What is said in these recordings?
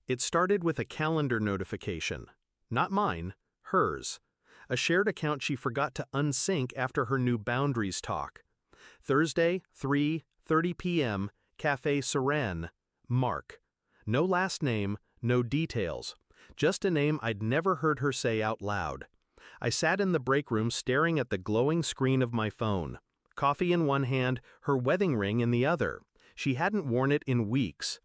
It started with a calendar notification. Not mine, hers. A shared account she forgot to unsync after her new boundaries talk. Thursday, 3:30 p.m., Café Siren, Mark. No last name, no details. Just a name I'd never heard her say out loud. I sat in the break room staring at the glowing screen of my phone. Coffee in one hand, her wedding ring in the other. She hadn't worn it in weeks.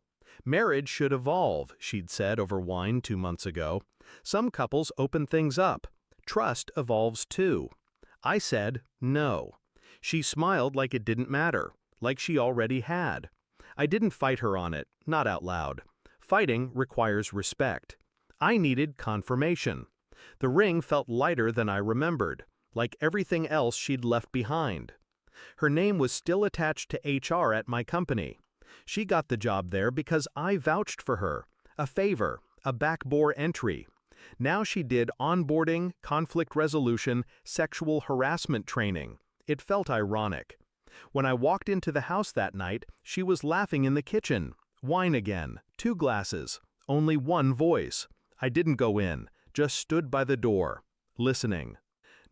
Marriage should evolve, she'd said over wine 2 months ago. Some couples open things up. Trust evolves too. I said, no. She smiled like it didn't matter, like she already had. I didn't fight her on it, not out loud. Fighting requires respect. I needed confirmation. The ring felt lighter than I remembered, like everything else she'd left behind. Her name was still attached to HR at my company. She got the job there because I vouched for her, a favor, a backdoor entry. Now she did onboarding, conflict resolution, sexual harassment training. It felt ironic. When I walked into the house that night, she was laughing in the kitchen. Wine again, 2 glasses, only one voice. I didn't go in, just stood by the door, listening.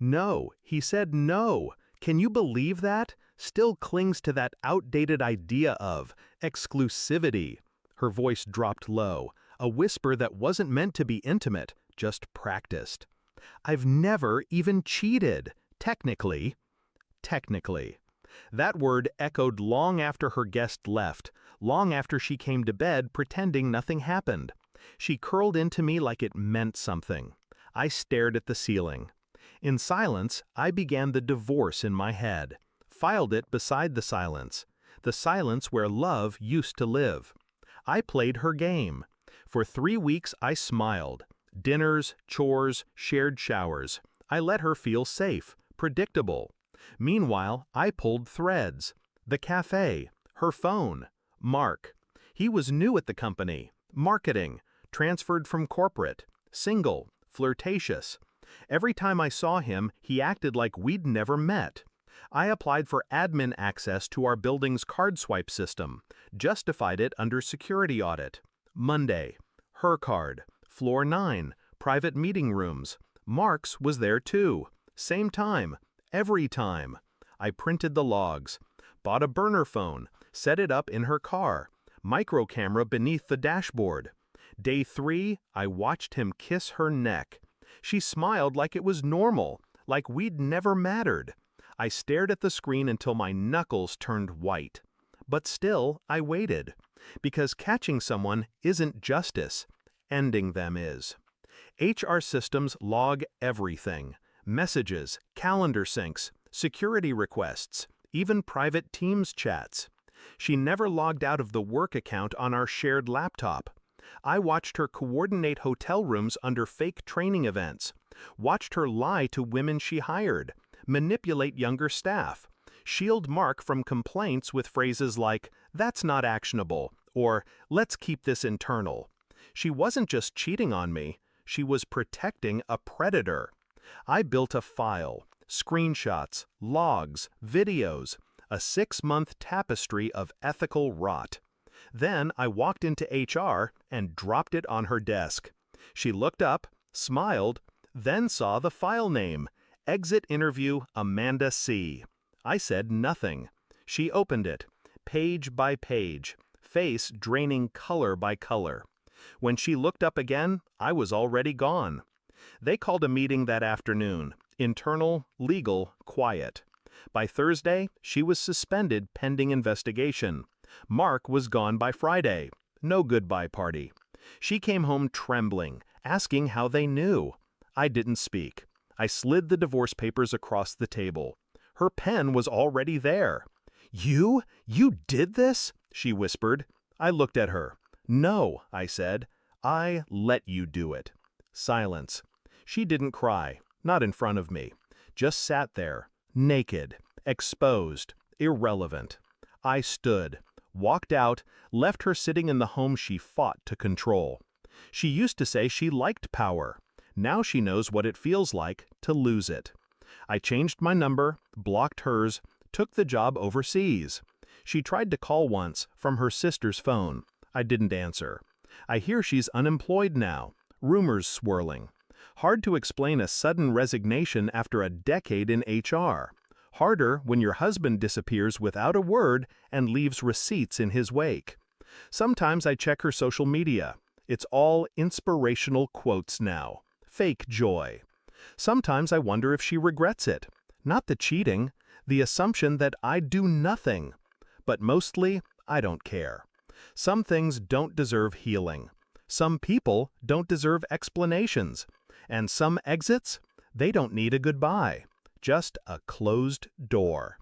No, he said no. Can you believe that? Still clings to that outdated idea of exclusivity. Her voice dropped low, a whisper that wasn't meant to be intimate, just practiced. I've never even cheated, technically. Technically. That word echoed long after her guest left, long after she came to bed pretending nothing happened. She curled into me like it meant something. I stared at the ceiling. In silence, I began the divorce in my head, filed it beside the silence where love used to live. I played her game. For 3 weeks I smiled. Dinners, chores, shared showers. I let her feel safe, predictable. Meanwhile, I pulled threads. The cafe, her phone, Mark. He was new at the company, marketing, transferred from corporate, single, flirtatious. Every time I saw him, he acted like we'd never met. I applied for admin access to our building's card swipe system, justified it under security audit. Monday, her card, floor 9, private meeting rooms. Mark's was there too. Same time, every time. I printed the logs, bought a burner phone, set it up in her car, micro camera beneath the dashboard. Day 3, I watched him kiss her neck. She smiled like it was normal, like we'd never mattered. I stared at the screen until my knuckles turned white. But still, I waited. Because catching someone isn't justice. Ending them is. HR systems log everything. Messages, calendar syncs, security requests, even private Teams chats. She never logged out of the work account on our shared laptop. I watched her coordinate hotel rooms under fake training events, watched her lie to women she hired, manipulate younger staff, shield Mark from complaints with phrases like, "That's not actionable," or "Let's keep this internal." She wasn't just cheating on me, she was protecting a predator. I built a file, screenshots, logs, videos, a 6-month tapestry of ethical rot. Then I walked into HR and dropped it on her desk. She looked up, smiled, then saw the file name, Exit Interview Amanda C. I said nothing. She opened it, page by page, face draining color by color. When she looked up again, I was already gone. They called a meeting that afternoon, internal, legal, quiet. By Thursday, she was suspended pending investigation. Mark was gone by Friday. No goodbye party. She came home trembling, asking how they knew. I didn't speak. I slid the divorce papers across the table. Her pen was already there. You did this?" she whispered. I looked at her. "No," I said. "I let you do it." Silence. She didn't cry, not in front of me. Just sat there, naked, exposed, irrelevant. I stood, walked out, left her sitting in the home she fought to control. She used to say she liked power. Now she knows what it feels like to lose it. I changed my number, blocked hers, took the job overseas. She tried to call once from her sister's phone. I didn't answer. I hear she's unemployed now. Rumors swirling. Hard to explain a sudden resignation after a decade in HR. Harder when your husband disappears without a word and leaves receipts in his wake. Sometimes I check her social media. It's all inspirational quotes now. Fake joy. Sometimes I wonder if she regrets it. Not the cheating, the assumption that I do nothing. But mostly, I don't care. Some things don't deserve healing. Some people don't deserve explanations. And some exits, they don't need a goodbye. Just a closed door.